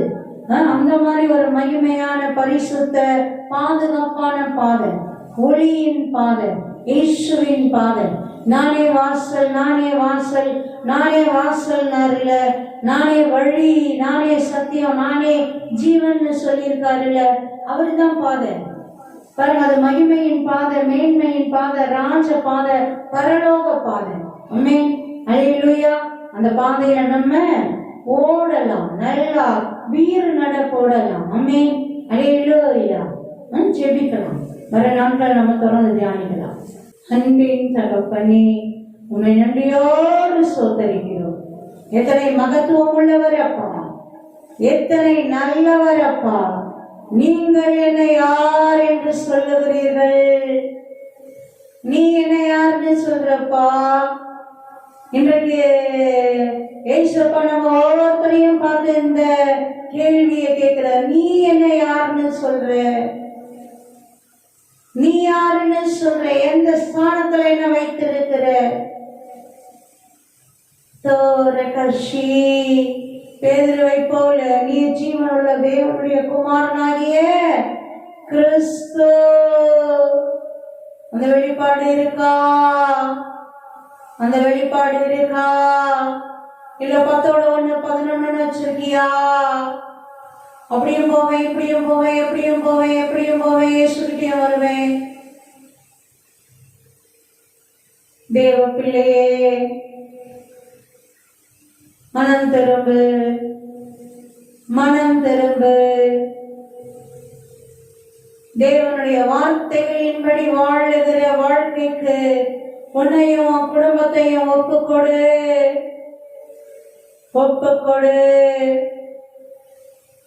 அந்த மாதிரி ஒரு மகிமையான பரிசுத்த பாதுகாப்பான பாதை, ஒளியின் பாதை, இயேசுவின் பாதை. நானே வாசல், நானே வாசல், நானே வாசல் நரில, நானே வழி, நானே சத்தியம், நானே ஜீவன் சொல்லியிருக்காருல்ல, அவருதான் பாதை. பாருங்க, அது மகிமையின் பாதை, மேன்மையின் பாதை, ராஜ பாதை, பரலோக பாதை. ஆமென், அல்லேலூயா. அந்த பாதையில நம்ம ஓடலாம், நல்லா வீறு நட போடலாம். ஆமென், அல்லேலூயா. ஜெபிக்கலாம். வர நாட்கள் நம்ம தொடர்ந்து தியானிக்கலாம். அன்பின் தகப்பனே, உம்மை நன்றியோடு சோதரிக்கிறோம். எத்தனை மகத்துவம் உள்ளவர் அப்பா, எத்தனை நல்லவர் அப்பா. நீங்கள் என்னை யார் என்று சொல்லுகிறீர்கள்? நீ என்னை யாருன்னு சொல்றப்பா? இன்றைக்கு ஏசப்பா நம்ம ஒவ்வொருத்தரையும் பார்த்து இந்த கேள்வியை கேட்கிற, நீ என்னை யாருன்னு சொல்ற? நீ யாருன்னு சொல்ற? எந்த ஸ்தானத்துல என்ன வைத்திருக்கிற? பேதுருவை போல நீ ஜீவனுள்ள தேவனுடைய குமாரனாகிய கிறிஸ்து. அந்த வெளிப்பாடு இருக்கா? அந்த வெளிப்பாடு இருக்கா? இல்ல 10 11 வச்சிருக்கியா? அப்படியும் போவேன், இப்படியும் போவேன், எப்படியும் போவேன், எப்படியும் போவேன், ஏசுகிட்டே வருவேன். தேவ பிள்ளையே, மனம் திரும்பு, மனம் திரும்பு. தேவனுடைய வார்த்தைகளின்படி வாழுகிற வாழ்க்கைக்கு உன்னையும் குடும்பத்தையும் ஒப்புக்கொடு, ஒப்புக்கொடு.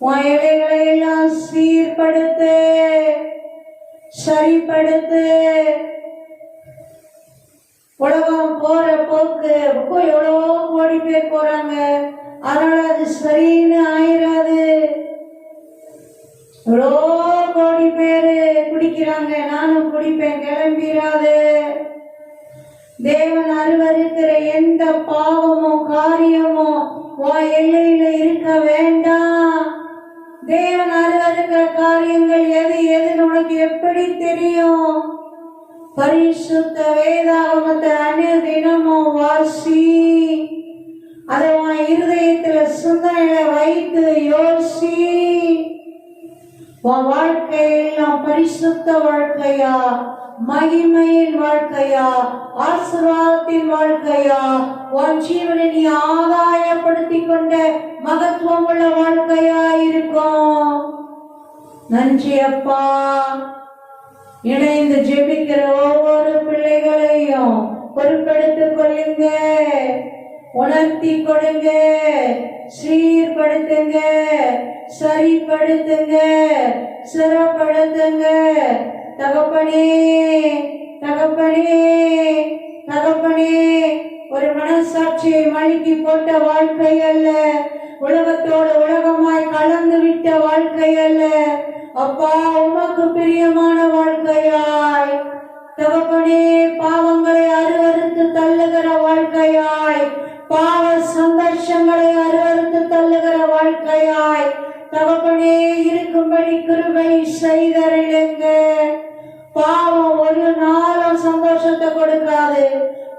உன் இலைகளை எல்லாம் சீர்படுத்து, சரிப்படுத்து. உலகம் போற போக்கு, எவ்வளவோ கோடி பேர் போறாங்க, அதனால அது சரின்னு ஆயிராது. எவ்வளோ கோடி பேரு குடிக்கிறாங்க, நானும் குடிப்பேன், கிளம்பிராது. தேவன் அருவருக்கிற எந்த பாவமோ காரியமோ உன் எல்லையில இருக்க வேண்டாம். தேவன் அருவருக்கிற காரியங்கள் எது எதுன்னு உனக்கு எப்படி தெரியும்? பரிசுத்த வேதாகமத்தை அனுதினமும் வாசி, அதை உன் இருதயத்துல சிந்தனையில வைத்து யோசி. உன் வாழ்க்கையெல்லாம் பரிசுத்த வாழ்க்கையா, மகிமையின் வாழ்க்கையா, ஆசீர்வாதத்தின் வாழ்க்கையா, உன் ஜீவனை நீ ஆதாயப்படுத்தி கொண்ட மகத்துவம் உள்ள வாழ்க்கையா இருக்கும். நன்றி அப்பா. இணைந்து ஜெபிக்கிற ஒவ்வொரு பிள்ளைகளையும் பொறுப்பெடுத்துக் கொள்ளுங்க, உணர்த்தி கொடுங்க, சீர்படுத்துங்க, சரிப்படுத்துங்க, சிறப்படுத்துங்க. தகப்பனே தகப்பனே தகப்பனே, ஒரு மனசாட்சியை மழுக்கி போட்ட வாழ்க்கை அல்ல, உலகத்தோடு உலகமாய் கலந்து விட்ட வாழ்க்கை அல்ல அப்பா, உமக்கு பிரியமான வாழ்க்கையாய் தகப்பனே, பாவங்களை அருவறுத்து தள்ளுகிற வாழ்க்கையாய், பாவ சந்தர்ஷங்களை அருவறுத்து தள்ளுகிற வாழ்க்கையாய் தகப்பனே இருக்கும்படி கிருபை செய்தருளுங்க. பாவம் ஒரு நாளும் சந்தோஷத்தை கொடுக்காது,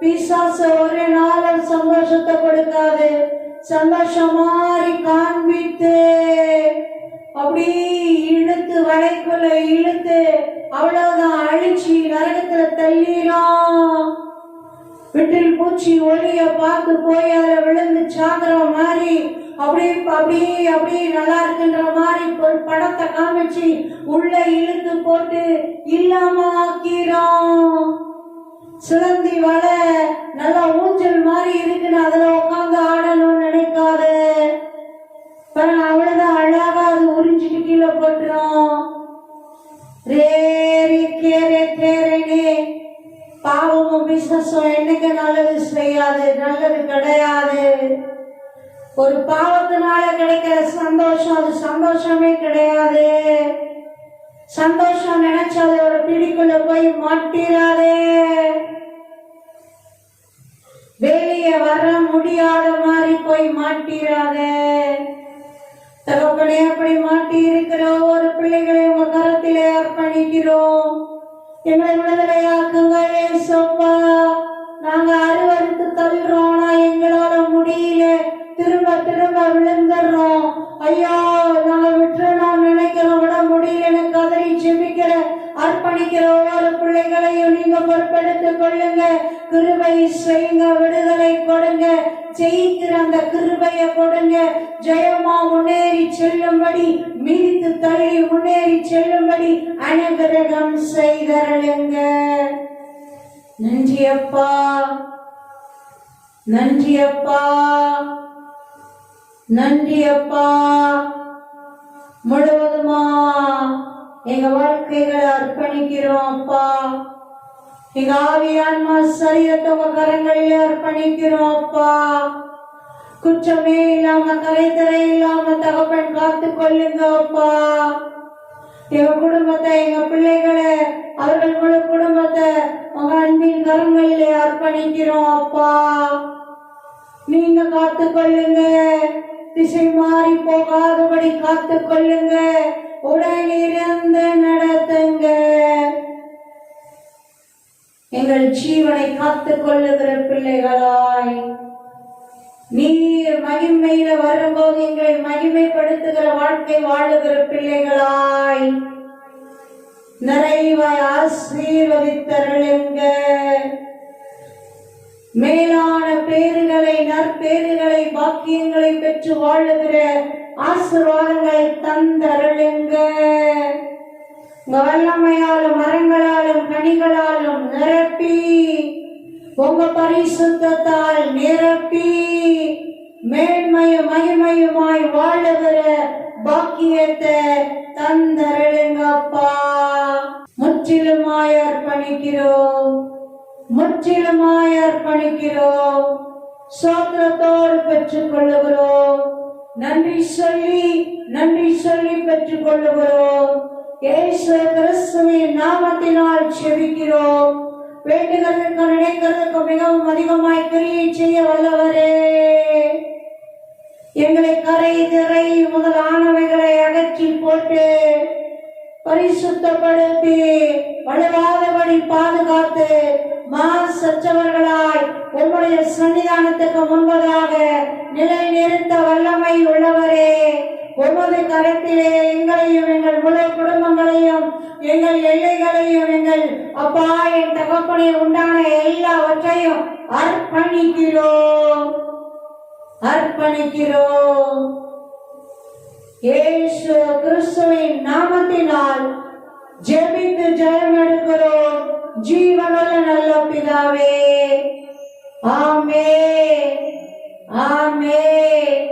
பிசாசு ஒரு நாளும் சந்தோஷத்தை கொடுக்காது. சந்தோஷம் மாறி காண்பித்து அப்படி இழுத்து வளைக்குள்ள இழுத்து அவ்வளவுதான் அழிச்சு நரகத்துல தள்ளிடும். வீட்டில் பூச்சி ஒளிய பார்த்து போய் அதுல விழுந்து சாகுற மாதிரி அப்படி நல்லா இருக்குன்ற மாதிரி படத்தை காமிச்சு உள்ள இழுத்து போட்டு இல்லாம ஆக்கிறோம். சிலந்தி வலை நல்லா ஊஞ்சல் மாதிரி இருக்குன்னு அதுல உட்காந்து ஆடணும்னு நினைக்காத, அவ்வளவுதான் அழகா அது உறிஞ்சிட்டு கீழே போட்டுரும். பாவமும் பிசினஸும் என்னைக்கு நல்லது செய்யாது, நல்லது கிடையாது. ஒரு பாவத்தினால கிடைக்கிற சந்தோஷம் அது சந்தோஷமே கிடையாது. சந்தோஷம் நினைச்சு அதோட பிடிக்குள்ள போய் மாட்டிராதே. வெளியே வர முடியாத மாதிரி போய் மாட்டிராதே. தகப்பனே, அப்படி மாட்டி இருக்கிற ஒவ்வொரு பிள்ளைகளையும் உங்க கரத்திலே அர்ப்பணிக்கிறோம். எங்களை விடுதலையாக்குங்க ஏசப்பா. நாங்க அருவறுத்து தள்ளுறோம், ஆனா எங்களால முடியல, திரும்ப திரும்ப விழுந்துடுறோம். ஐயா, நாங்க விட்டுறோம் நினைக்கிறோம், விட முடியலன்னு கதறி ஜெபிக்கிற அர்ப்பணிக்கிற ஒவ்வொரு பிள்ளைகளையும் நீங்க பொறுப்பெடுத்துக் கொள்ளுங்க. கிருபை செய்யுங்க, விடுதலை கொடுங்க, ஜெயிக்கிற அந்த கிருபையை கொடுங்க. ஜெயமா முன்னேறி செல்லும்படி, மீதித்து தள்ளி முன்னேறி செல்லும்படி அனுகிரகம் செய்தருளுங்க. நன்றி அப்பா, நன்றி அப்பா, நன்றி அப்பா. முழுவதுமா எங்க வாழ்க்கைகளை அர்ப்பணிக்கிறோம் அப்பா. எங்க ஆவி ஆன்மா சரீரத்தை உங்க கரங்களிலே அர்ப்பணிக்கிறோம் அப்பா. குற்றமே இல்லாம கரைத்தரை இல்லாம தகப்பன் காத்து கொள்ளுங்க அப்பா. எங்க குடும்பத்தை, எங்க பிள்ளைகளை, அவர்கள் முழு குடும்பத்தை உங்க அன்பின் கரங்களிலே அர்ப்பணிக்கிறோம் அப்பா. நீங்க காத்து கொள்ளுங்க, திசை மாறி போகாதபடி காத்து கொள்ளுங்க, உடனிருந்து நடத்துங்க. எங்கள் ஜீவனை காத்து கொள்ளுகிற பிள்ளைகளாய், நீர் மகிமையில வரும்போது எங்களை மகிமைப்படுத்துகிற வாழ்க்கை வாழுகிற பிள்ளைகளாய் நிறைவாய் ஆசீர்வதித்தருளுங்க. மேலான பேறுகளை, நற்பேறுகளை, பாக்கியங்களை பெற்று வாழுகிற ஆசீர்வாதங்களை தந்தருளுங்க. உங்க வல்லமையாலும் மரங்களாலும் கனிகளாலும் நிரப்பி, உங்க பரிசுத்தத்தால் நிரப்பி, மேன்மையும் மகிமையுமாய் வாழுகிற பாக்கியத்தை தந்தருளுங்கப்பா. முற்றிலுமாய் அர்ப்பணிக்கிறோம், முற்றிலுமாய் அர்ப்பணிக்கிறோம். சோத்திரத்தோடு பெற்றுக் கொள்ளுகிறோம். நன்றி சொல்லி பெற்றுக் கொள்ளுகிறோம். இயேசு கிறிஸ்துவின் நாமத்தினால் செபிக்கிறோம். வேண்டுகிறதுக்கு நினைக்கிறதுக்கு மிகவும் அதிகமாய் கிரியை செய்ய வல்லவரே, எங்களை கரை திரை முதலானவைகளை அகற்றி போட்டு பரிசுத்தப்படுத்தி வலுவாதபடி பாதுகாத்து மாசற்றவர்களாய் உம்முடைய சன்னிதானத்துக்கு முன்பதாக நிலை நிறுத்த வல்லமை உள்ளவரே, உமது கரத்திலே எங்களையும் எங்கள் முழு குடும்பங்களையும் எங்கள் எல்லைகளையும் எங்கள் அப்பா என் தகப்பனை உண்டான எல்லாவற்றையும் அர்ப்பணிக்கிறோம். இயேசு கிறிஸ்துவின் நாமத்தினால் ஜெபித்து ஜெயம் எடுக்கிறோம் ஜீவனுள்ள நல்ல பிதாவே. ஆமென், ஆமென்.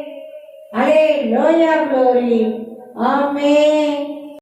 அல்லேலூயா, glory. ஆமென்.